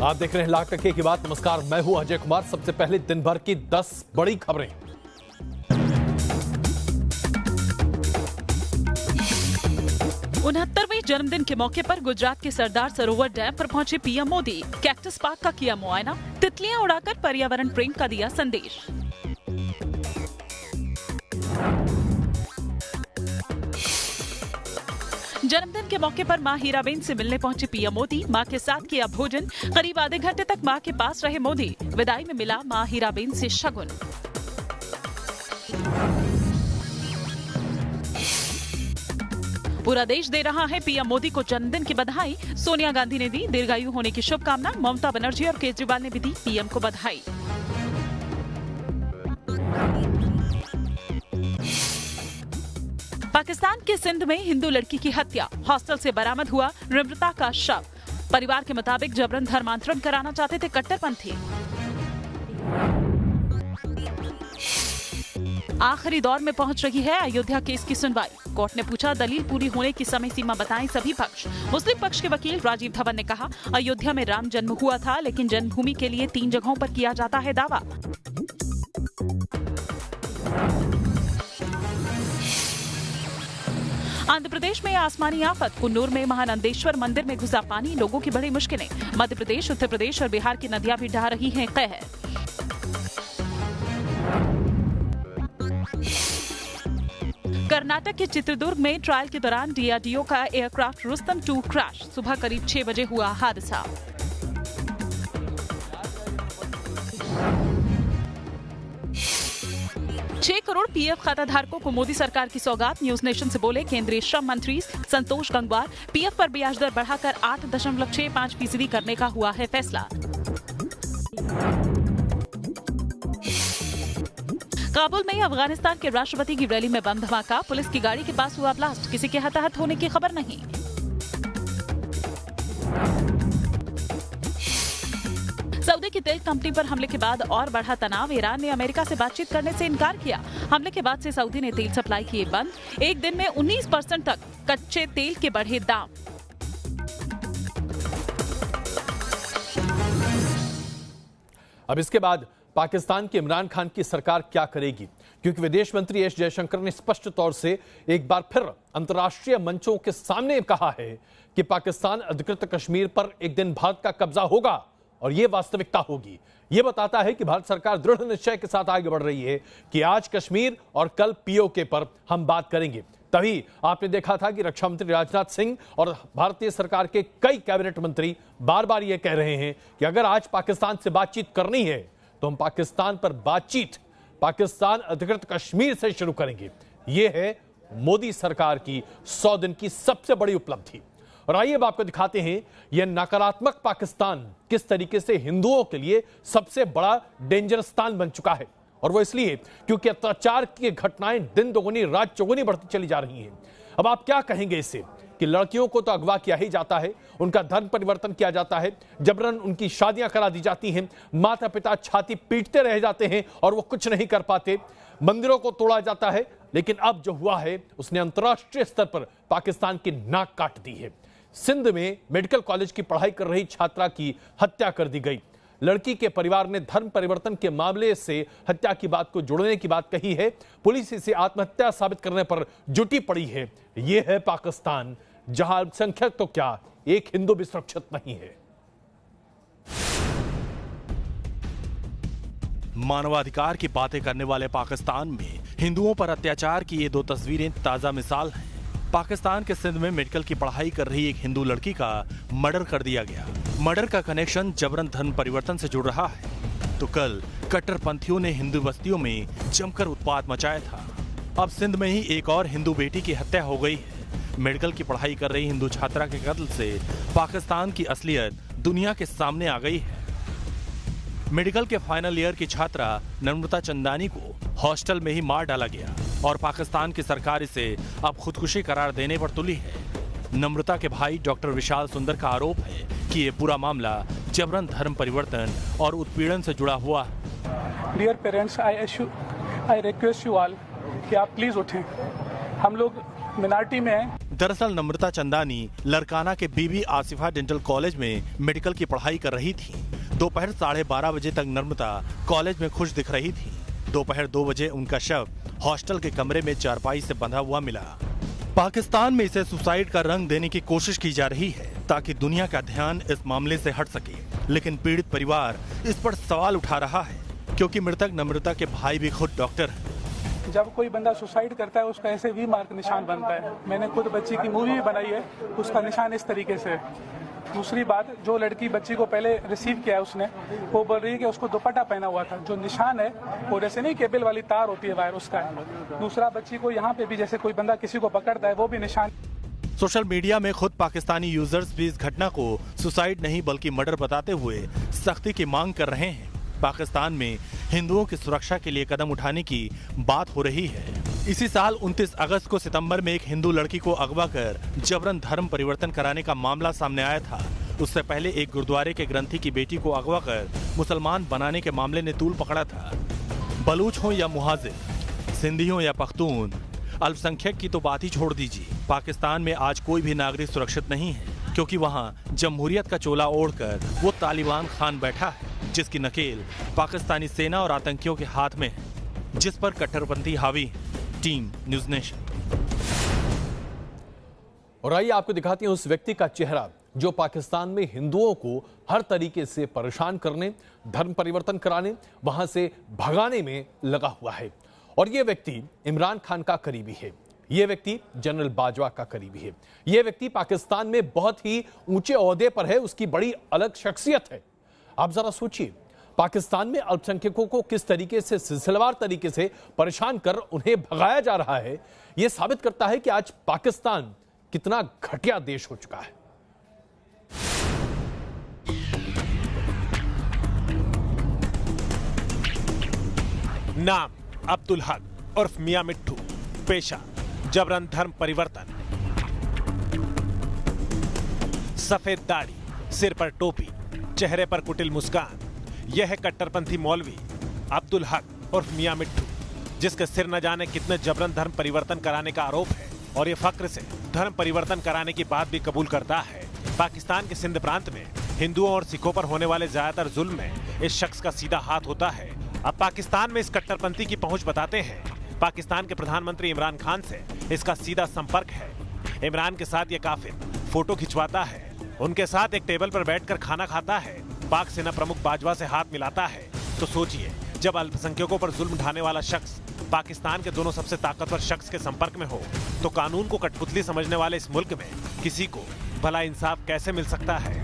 आप देख रहे हैं लाख टके की बात। नमस्कार, मैं हूं अजय कुमार। सबसे पहले दिन भर की 10 बड़ी खबरें। 69वें जन्मदिन के मौके पर गुजरात के सरदार सरोवर डैम पर पहुंचे पीएम मोदी। कैक्टस पार्क का किया मुआयना, तितलियां उड़ाकर पर्यावरण प्रेम का दिया संदेश। जन्मदिन के मौके पर मां हीराबेन से मिलने पहुंचे पीएम मोदी। मां के साथ किया भोजन। करीब आधे घंटे तक मां के पास रहे मोदी। विदाई में मिला मां हीराबेन से शगुन। पूरा देश दे रहा है पीएम मोदी को जन्मदिन की बधाई। सोनिया गांधी ने दी दीर्घायु होने की शुभकामना। ममता बनर्जी और केजरीवाल ने भी दी पीएम को बधाई। पाकिस्तान के सिंध में हिंदू लड़की की हत्या। हॉस्टल से बरामद हुआ नम्रता का शव। परिवार के मुताबिक जबरन धर्मांतरण कराना चाहते थे कट्टरपंथी। आखिरी दौर में पहुंच रही है अयोध्या केस की सुनवाई। कोर्ट ने पूछा दलील पूरी होने की समय सीमा बताएं सभी पक्ष। मुस्लिम पक्ष के वकील राजीव धवन ने कहा अयोध्या में राम जन्म हुआ था, लेकिन जन्मभूमि के लिए 3 जगहों पर किया जाता है दावा। आंध्र प्रदेश में आसमानी आफत। कुन्नूर में महानंदेश्वर मंदिर में घुसा पानी, लोगों की बड़ी मुश्किलें। मध्य प्रदेश, उत्तर प्रदेश और बिहार की नदियां भी ढहा रही हैं कहर। कर्नाटक के चित्रदुर्ग में ट्रायल के दौरान डीआरडीओ का एयरक्राफ्ट रुस्तम 2 क्रैश। सुबह करीब 6 बजे हुआ हादसा। छह करोड़ पीएफ खाता धारकों को मोदी सरकार की सौगात। न्यूज नेशन से बोले केंद्रीय श्रम मंत्री संतोष गंगवार। पीएफ पर ब्याज दर बढ़ाकर 8.65% करने का हुआ है फैसला। काबुल में अफगानिस्तान के राष्ट्रपति की रैली में बम धमाका। पुलिस की गाड़ी के पास हुआ ब्लास्ट। किसी के हताहत होने की खबर नहीं। सऊदी की तेल कंपनी पर हमले के बाद और बढ़ा तनाव। ईरान ने अमेरिका से बातचीत करने से इनकार किया। हमले के बाद से सऊदी ने तेल सप्लाई किए बंद। एक दिन में 19% तक कच्चे तेल के बढ़े दाम। अब इसके बाद पाकिस्तान के इमरान खान की सरकार क्या करेगी, क्योंकि विदेश मंत्री एस जयशंकर ने स्पष्ट तौर से एक बार फिर अंतर्राष्ट्रीय मंचों के सामने कहा है कि पाकिस्तान अधिकृत कश्मीर पर एक दिन भारत का कब्जा होगा और यह वास्तविकता होगी। यह बताता है कि भारत सरकार दृढ़ निश्चय के साथ आगे बढ़ रही है कि आज कश्मीर और कल पीओके पर हम बात करेंगे। तभी आपने देखा था कि रक्षा मंत्री राजनाथ सिंह और भारतीय सरकार के कई कैबिनेट मंत्री बार बार यह कह रहे हैं कि अगर आज पाकिस्तान से बातचीत करनी है तो हम पाकिस्तान पर बातचीत पाकिस्तान अधिकृत कश्मीर से शुरू करेंगे। यह है मोदी सरकार की 100 दिन की सबसे बड़ी उपलब्धि। और आइए अब आपको दिखाते हैं यह नकारात्मक पाकिस्तान किस तरीके से हिंदुओं के लिए सबसे बड़ा डेंजर स्थान बन चुका है। और वो इसलिए क्योंकि अत्याचार की घटनाएं दिन दोगुनी रात चौगुनी बढ़ती चली जा रही हैं। अब आप क्या कहेंगे इससे कि लड़कियों को तो अगवा किया ही जाता है, उनका धर्म परिवर्तन किया जाता है, जबरन उनकी शादियां करा दी जाती हैं, माता पिता छाती पीटते रह जाते हैं और वो कुछ नहीं कर पाते, मंदिरों को तोड़ा जाता है। लेकिन अब जो हुआ है उसने अंतर्राष्ट्रीय स्तर पर पाकिस्तान की नाक काट दी है। सिंध में मेडिकल कॉलेज की पढ़ाई कर रही छात्रा की हत्या कर दी गई। लड़की के परिवार ने धर्म परिवर्तन के मामले से हत्या की बात को जोड़ने की बात कही है। पुलिस इसे आत्महत्या साबित करने पर जुटी पड़ी है। यह है पाकिस्तान, जहां अल्पसंख्यक तो क्या एक हिंदू भी सुरक्षित नहीं है। मानवाधिकार की बातें करने वाले पाकिस्तान में हिंदुओं पर अत्याचार की ये 2 तस्वीरें ताजा मिसाल हैं। पाकिस्तान के सिंध में मेडिकल की पढ़ाई कर रही एक हिंदू लड़की का मर्डर कर दिया गया। मर्डर का कनेक्शन जबरन धर्म परिवर्तन से जुड़ रहा है। तो कल कट्टरपंथियों ने हिंदू बस्तियों में जमकर उत्पात मचाया था। अब सिंध में ही एक और हिंदू बेटी की हत्या हो गई है। मेडिकल की पढ़ाई कर रही हिंदू छात्रा के कत्ल से पाकिस्तान की असलियत दुनिया के सामने आ गई है। मेडिकल के फाइनल ईयर की छात्रा नम्रता चंदानी को हॉस्टल में ही मार डाला गया और पाकिस्तान की सरकार इसे अब खुदकुशी करार देने पर तुली है। नम्रता के भाई डॉक्टर विशाल सुंदर का आरोप है कि ये पूरा मामला जबरन धर्म परिवर्तन और उत्पीड़न से जुड़ा हुआ है। Dear parents, I request you all कि आप प्लीज उठें। हम लोग मिनार्टी में हैं। दरअसल नम्रता चंदानी लरकाना के बीबी आसिफा डेंटल कॉलेज में मेडिकल की पढ़ाई कर रही थी। दोपहर 12:30 बजे तक नम्रता कॉलेज में खुश दिख रही थी। दोपहर 2 बजे उनका शव हॉस्टल के कमरे में चारपाई से बंधा हुआ मिला। पाकिस्तान में इसे सुसाइड का रंग देने की कोशिश की जा रही है ताकि दुनिया का ध्यान इस मामले से हट सके, लेकिन पीड़ित परिवार इस पर सवाल उठा रहा है क्योंकि मृतक नम्रता के भाई भी खुद डॉक्टर हैं। जब कोई बंदा सुसाइड करता है उसका ऐसे वी मार्क निशान बनता है। मैंने खुद बच्ची की मूवी भी बनाई है, उसका निशान इस तरीके से। दूसरी बात, जो लड़की बच्ची को पहले रिसीव किया है उसने, वो बोल रही है कि उसको दुपट्टा पहना हुआ था। जो निशान है वो जैसे नहीं केबल वाली तार होती है वायर, उसका है। दूसरा, बच्ची को यहाँ पे भी जैसे कोई बंदा किसी को पकड़ता है वो भी निशान। सोशल मीडिया में खुद पाकिस्तानी यूजर्स भी इस घटना को सुसाइड नहीं बल्कि मर्डर बताते हुए सख्ती की मांग कर रहे हैं। पाकिस्तान में हिंदुओं की सुरक्षा के लिए कदम उठाने की बात हो रही है। इसी साल 29 अगस्त को सितंबर में एक हिंदू लड़की को अगवा कर जबरन धर्म परिवर्तन कराने का मामला सामने आया था। उससे पहले एक गुरुद्वारे के ग्रंथी की बेटी को अगवा कर मुसलमान बनाने के मामले ने तूल पकड़ा था। बलूच हो या मुहाजिर, सिंधी हो या पख्तून, अल्पसंख्यक की तो बात ही छोड़ दीजिए। पाकिस्तान में आज कोई भी नागरिक सुरक्षित नहीं है क्योंकि वहाँ जमहूरियत का चोला ओढ़कर वो तालिबान खान बैठा है जिसकी नकेल पाकिस्तानी सेना और आतंकियों के हाथ में है, जिस पर कट्टरपंथी हावी है। Team news nation. और आइए आपको दिखाते हैं उस व्यक्ति का चेहरा जो पाकिस्तान में हिंदुओं को हर तरीके से परेशान करने, धर्म परिवर्तन कराने, वहां से भगाने में लगा हुआ है। और यह व्यक्ति इमरान खान का करीबी है। यह व्यक्ति जनरल बाजवा का करीबी है। यह व्यक्ति पाकिस्तान में बहुत ही ऊंचे ओहदे पर है, उसकी बड़ी अलग शख्सियत है। आप जरा सोचिए, पाकिस्तान में अल्पसंख्यकों को किस तरीके से सिलसिलेवार तरीके से परेशान कर उन्हें भगाया जा रहा है। यह साबित करता है कि आज पाकिस्तान कितना घटिया देश हो चुका है। नाम अब्दुल हक उर्फ मियां मिट्ठू, पेशा जबरन धर्म परिवर्तन, सफेद दाढ़ी, सिर पर टोपी, चेहरे पर कुटिल मुस्कान। यह है कट्टरपंथी मौलवी अब्दुल हक उर्फ मियां मिट्ठू, जिसके सिर न जाने कितने जबरन धर्म परिवर्तन कराने का आरोप है और ये फक्र से धर्म परिवर्तन कराने की बात भी कबूल करता है। पाकिस्तान के सिंध प्रांत में हिंदुओं और सिखों पर होने वाले ज्यादातर जुल्म में इस शख्स का सीधा हाथ होता है। अब पाकिस्तान में इस कट्टरपंथी की पहुंच बताते हैं। पाकिस्तान के प्रधानमंत्री इमरान खान से इसका सीधा संपर्क है। इमरान के साथ ये काफिर फोटो खिंचवाता है, उनके साथ एक टेबल पर बैठकर खाना खाता है, पाक सेना प्रमुख बाजवा से हाथ मिलाता है। तो सोचिए, जब अल्पसंख्यकों पर जुल्म ढाने वाला शख्स पाकिस्तान के दोनों सबसे ताकतवर शख्स के संपर्क में हो, तो कानून को कठपुतली समझने वाले इस मुल्क में किसी को भला इंसाफ कैसे मिल सकता है।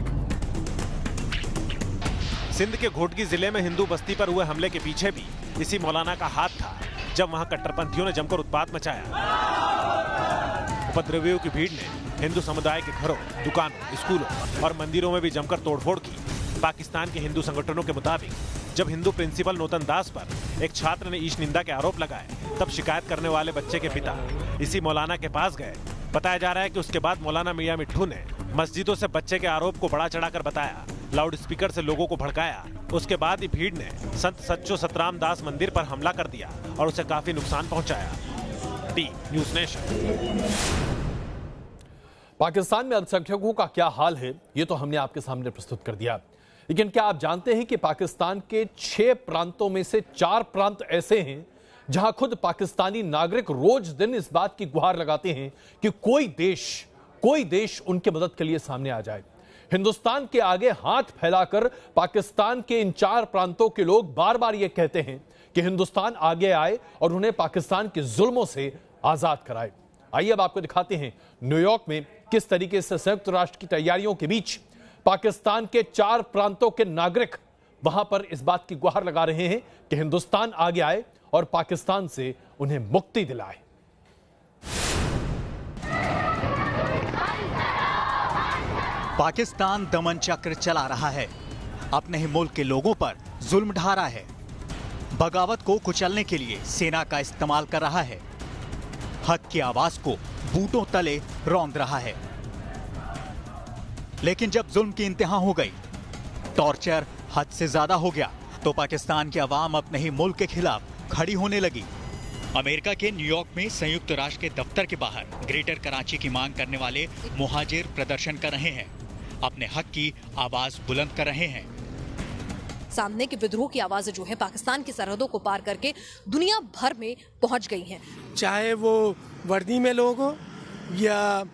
सिंध के घोटगी जिले में हिंदू बस्ती पर हुए हमले के पीछे भी इसी मौलाना का हाथ था, जब वहां कट्टरपंथियों ने जमकर उत्पात मचाया। उपद्रवियों की भीड़ ने हिंदू समुदाय के घरों, दुकानों, स्कूलों और मंदिरों में भी जमकर तोड़फोड़ की। पाकिस्तान के हिंदू संगठनों के मुताबिक जब हिंदू प्रिंसिपल नूतन दास पर एक छात्र ने ईश निंदा के आरोप लगाए, तब शिकायत करने वाले बच्चे के पिता इसी मौलाना के पास गए। बताया जा रहा है कि उसके बाद मौलाना मियां मिट्ठू ने मस्जिदों से बच्चे के आरोप को बढ़ा चढ़ाकर बताया, लाउड स्पीकर से लोगों को भड़काया। उसके बाद ही भीड़ ने संत सच्चो सतराम दास मंदिर पर हमला कर दिया और उसे काफी नुकसान पहुंचाया। T news nation. पाकिस्तान में अल्पसंख्यकों का क्या हाल है, ये तो हमने आपके सामने प्रस्तुत कर दिया। लेकिन क्या आप जानते हैं कि पाकिस्तान के 6 प्रांतों में से 4 प्रांत ऐसे हैं जहां खुद पाकिस्तानी नागरिक रोज दिन इस बात की गुहार लगाते हैं कि कोई देश उनकी मदद के लिए सामने आ जाए। हिंदुस्तान के आगे हाथ फैलाकर पाकिस्तान के इन 4 प्रांतों के लोग बार बार यह कहते हैं कि हिंदुस्तान आगे आए और उन्हें पाकिस्तान के जुल्मों से आजाद कराए। आइए अब आपको दिखाते हैं न्यूयॉर्क में किस तरीके से संयुक्त राष्ट्र की तैयारियों के बीच पाकिस्तान के 4 प्रांतों के नागरिक वहां पर इस बात की गुहार लगा रहे हैं कि हिंदुस्तान आगे आए और पाकिस्तान से उन्हें मुक्ति दिलाए। पाकिस्तान दमन चक्र चला रहा है, अपने ही मुल्क के लोगों पर जुल्म ढा रहा है, बगावत को कुचलने के लिए सेना का इस्तेमाल कर रहा है, हक की आवाज को बूटों तले रौंद रहा है। लेकिन जब जुल्म की इंतहा हो गई, टॉर्चर हद से ज्यादा हो गया, तो पाकिस्तान की आवाम अपने ही मुल्क के खिलाफ खड़ी होने लगी। अमेरिका के न्यूयॉर्क में संयुक्त राष्ट्र के दफ्तर के बाहर ग्रेटर कराची की मांग करने वाले मुहाजिर प्रदर्शन कर रहे हैं, अपने हक की आवाज बुलंद कर रहे हैं। सामने के विद्रोह की आवाजें जो है पाकिस्तान की सरहदों को पार करके दुनिया भर में पहुंच गई हैं। चाहे वो वर्दी में लोग हो या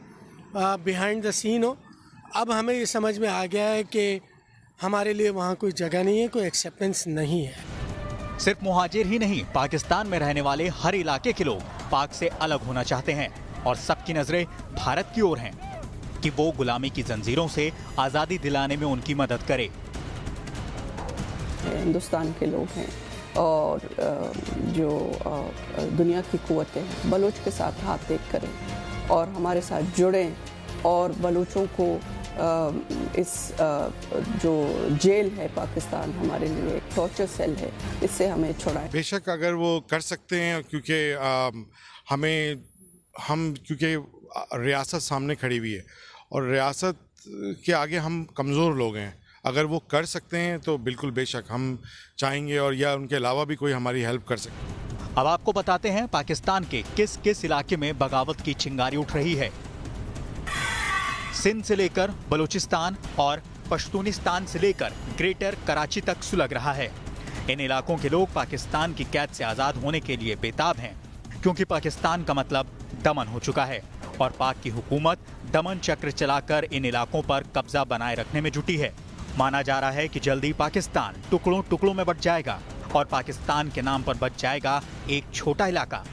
बिहाइंड द सीन हो, अब हमें ये समझ में आ गया है कि हमारे लिए वहाँ कोई जगह नहीं है, कोई एक्सेप्टेंस नहीं है। सिर्फ मुहाजिर ही नहीं, पाकिस्तान में रहने वाले हर इलाके के लोग पाक से अलग होना चाहते हैं और सबकी नजरें भारत की ओर हैं कि वो गुलामी की जंजीरों से आजादी दिलाने में उनकी मदद करे। हिंदुस्तान के लोग हैं और जो दुनिया की कुव्वतें हैं, बलूच के साथ हाथ देख करें और हमारे साथ जुड़ें और बलूचों को इस जो जेल है पाकिस्तान हमारे लिए एक टॉर्चर सेल है, इससे हमें छुड़ाएं। बेशक अगर वो कर सकते हैं, क्योंकि क्योंकि रियासत सामने खड़ी हुई है और रियासत के आगे हम कमज़ोर लोग हैं। अगर वो कर सकते हैं तो बिल्कुल बेशक हम चाहेंगे, और या उनके अलावा भी कोई हमारी हेल्प कर सके। अब आपको बताते हैं पाकिस्तान के किस किस इलाके में बगावत की चिंगारी उठ रही है। सिंध से लेकर बलूचिस्तान और पश्तूनिस्तान से लेकर ग्रेटर कराची तक सुलग रहा है। इन इलाकों के लोग पाकिस्तान की कैद से आजाद होने के लिए बेताब हैं, क्योंकि पाकिस्तान का मतलब दमन हो चुका है और पाक की हुकूमत दमन चक्र चलाकर इन इलाकों पर कब्जा बनाए रखने में जुटी है। माना जा रहा है कि जल्दी पाकिस्तान टुकड़ों टुकड़ों में बंट जाएगा और पाकिस्तान के नाम पर बच जाएगा एक छोटा इलाका।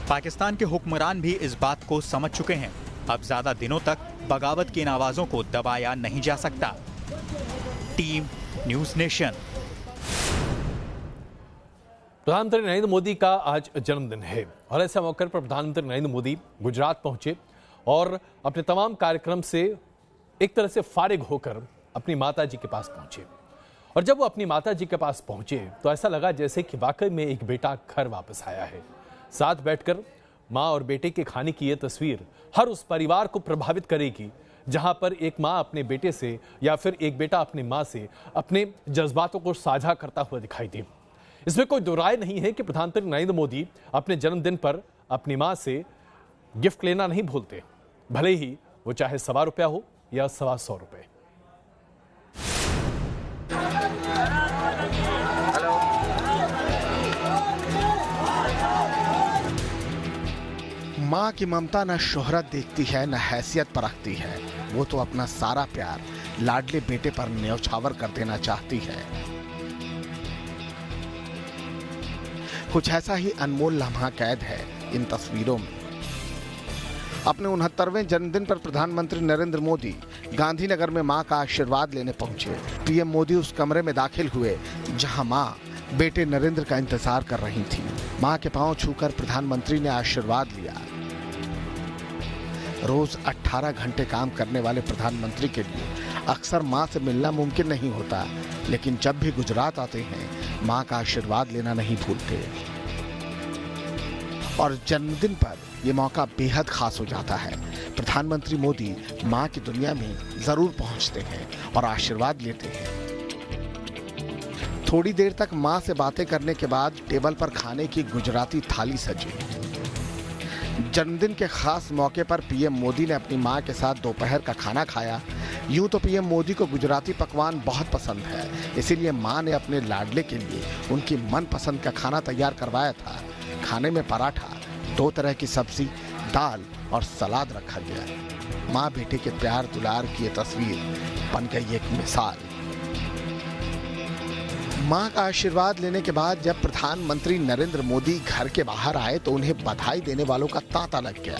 पाकिस्तान के हुक्मरान भी इस बात को समझ चुके हैं। अब ज्यादा दिनों तक बगावत की इन आवाजों को दबाया नहीं जा सकता। Team news nation. प्रधानमंत्री नरेंद्र मोदी का आज जन्मदिन है और ऐसे मौके पर प्रधानमंत्री नरेंद्र मोदी गुजरात पहुंचे और अपने तमाम कार्यक्रम से एक तरह से फारिग होकर अपनी माता जी के पास पहुंचे। और जब वो अपनी माता जी के पास पहुंचे तो ऐसा लगा जैसे कि वाकई में एक बेटा घर वापस आया है। साथ बैठकर माँ और बेटे के खाने की ये तस्वीर हर उस परिवार को प्रभावित करेगी जहां पर एक माँ अपने बेटे से या फिर एक बेटा अपनी माँ से अपने जज्बातों को साझा करता हुआ दिखाई दे। इसमें कोई दो राय नहीं है कि प्रधानमंत्री नरेंद्र मोदी अपने जन्मदिन पर अपनी माँ से गिफ्ट लेना नहीं भूलते, भले ही वो चाहे ₹125 हो या ₹125। माँ की ममता न शोहरत देखती है न हैसियत परखती है, वो तो अपना सारा प्यार लाडले बेटे पर न्यौछावर कर देना चाहती है। कुछ ऐसा ही अनमोल लम्हा कैद है इन तस्वीरों में। अपने 69वें जन्मदिन पर प्रधानमंत्री नरेंद्र मोदी गांधीनगर में मां का आशीर्वाद लेने पहुंचे। पीएम मोदी उस कमरे में दाखिल हुए जहां मां बेटे नरेंद्र का इंतजार कर रही थी। मां के पांव छूकर प्रधानमंत्री ने आशीर्वाद लिया। रोज 18 घंटे काम करने वाले प्रधानमंत्री के लिए अक्सर मां से मिलना मुमकिन नहीं होता, लेकिन जब भी गुजरात आते हैं मां का आशीर्वाद लेना नहीं भूलते। और जन्मदिन पर यह मौका बेहद खास हो जाता है। प्रधानमंत्री मोदी मां की दुनिया में जरूर पहुंचते हैं और आशीर्वाद लेते हैं। थोड़ी देर तक मां से बातें करने के बाद टेबल पर खाने की गुजराती थाली सजी। जन्मदिन के खास मौके पर पीएम मोदी ने अपनी मां के साथ दोपहर का खाना खाया। यूं तो पीएम मोदी को गुजराती पकवान बहुत पसंद है, इसीलिए मां ने अपने लाडले के लिए उनकी मनपसंद का खाना तैयार करवाया था। खाने में पराठा, 2 तरह की सब्जी, दाल और सलाद रखा गया। मां बेटे के प्यार दुलार की ये तस्वीर बन गई एक मिसाल। मां का आशीर्वाद लेने के बाद जब प्रधानमंत्री नरेंद्र मोदी घर के बाहर आए तो उन्हें बधाई देने वालों का तांता लग गया।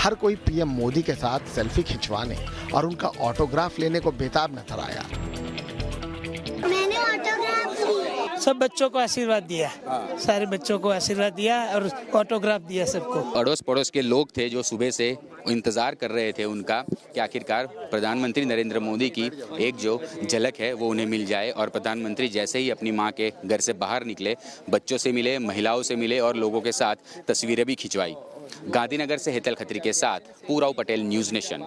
हर कोई पीएम मोदी के साथ सेल्फी खिंचवाने और उनका ऑटोग्राफ लेने को बेताब नजर आया। मैंने ऑटोग्राफ लिया। सब बच्चों को आशीर्वाद दिया, सारे बच्चों को आशीर्वाद दिया और ऑटोग्राफ दिया सबको। अड़ोस पड़ोस के लोग थे जो सुबह से इंतजार कर रहे थे उनका कि आखिरकार प्रधानमंत्री नरेंद्र मोदी की एक जो झलक है वो उन्हें मिल जाए। और प्रधानमंत्री जैसे ही अपनी मां के घर से बाहर निकले, बच्चों से मिले, महिलाओं से मिले और लोगों के साथ तस्वीरें भी खिंचवाई। गांधीनगर से हेतल खत्री के साथ पूराव पटेल, न्यूज नेशन।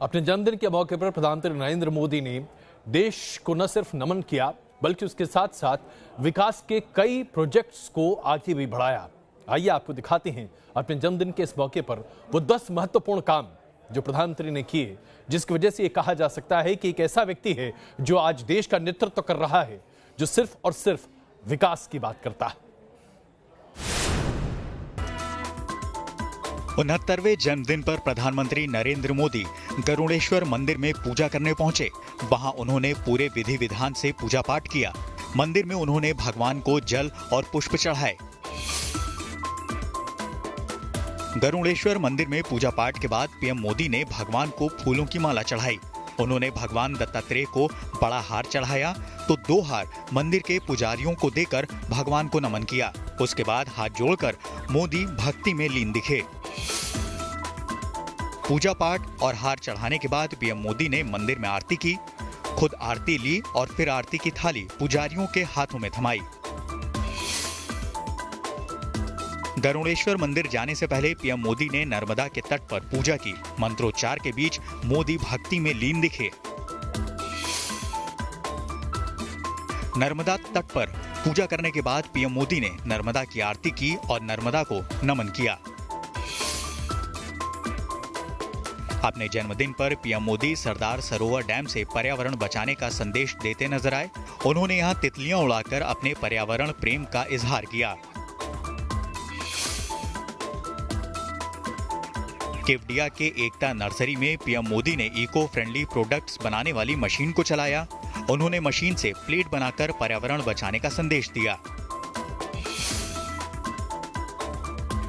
अपने जन्मदिन के मौके पर प्रधानमंत्री नरेंद्र मोदी ने देश को न सिर्फ नमन किया बल्कि उसके साथ साथ विकास के कई प्रोजेक्ट्स को आगे भी बढ़ाया। आइए आपको दिखाते हैं अपने जन्मदिन के इस मौके पर वो 10 महत्वपूर्ण काम जो प्रधानमंत्री ने किए, जिसकी वजह से ये कहा जा सकता है कि एक ऐसा व्यक्ति है जो आज देश का नेतृत्व कर रहा है, जो सिर्फ और सिर्फ विकास की बात करता है। 69वें जन्मदिन पर प्रधानमंत्री नरेंद्र मोदी गरुड़ेश्वर मंदिर में पूजा करने पहुंचे। वहां उन्होंने पूरे विधि विधान से पूजा पाठ किया। मंदिर में उन्होंने भगवान को जल और पुष्प चढ़ाए। गरुड़ेश्वर मंदिर में पूजा पाठ के बाद पीएम मोदी ने भगवान को फूलों की माला चढ़ाई। उन्होंने भगवान दत्तात्रेय को बड़ा हार चढ़ाया तो 2 हार मंदिर के पुजारियों को देकर भगवान को नमन किया। उसके बाद हाथ जोड़कर मोदी भक्ति में लीन दिखे। पूजा पाठ और हार चढ़ाने के बाद पीएम मोदी ने मंदिर में आरती की, खुद आरती ली और फिर आरती की थाली पुजारियों के हाथों में थमाई। गरुड़ेश्वर मंदिर जाने से पहले पीएम मोदी ने नर्मदा के तट पर पूजा की। मंत्रोच्चार के बीच मोदी भक्ति में लीन दिखे। नर्मदा तट पर पूजा करने के बाद पीएम मोदी ने नर्मदा की आरती की और नर्मदा को नमन किया। अपने जन्मदिन पर पीएम मोदी सरदार सरोवर डैम से पर्यावरण बचाने का संदेश देते नजर आए। उन्होंने यहां तितलियां उड़ाकर अपने पर्यावरण प्रेम का इजहार किया। केवडिया के एकता नर्सरी में पीएम मोदी ने इको फ्रेंडली प्रोडक्ट्स बनाने वाली मशीन को चलाया। उन्होंने मशीन से प्लेट बनाकर पर्यावरण बचाने का संदेश दिया।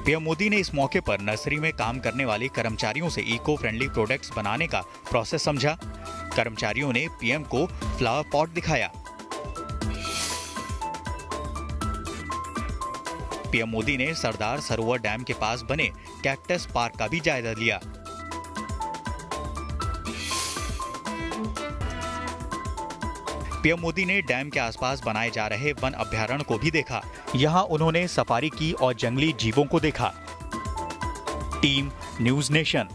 पीएम मोदी ने इस मौके पर नर्सरी में काम करने वाले कर्मचारियों से इको फ्रेंडली प्रोडक्ट्स बनाने का प्रोसेस समझा। कर्मचारियों ने पीएम को फ्लावर पॉट दिखाया। पीएम मोदी ने सरदार सरोवर डैम के पास बने कैक्टस पार्क का भी जायजा लिया। पीएम मोदी ने डैम के आसपास बनाए जा रहे वन अभयारण्य को भी देखा। यहां उन्होंने सफारी की और जंगली जीवों को देखा। Team news nation.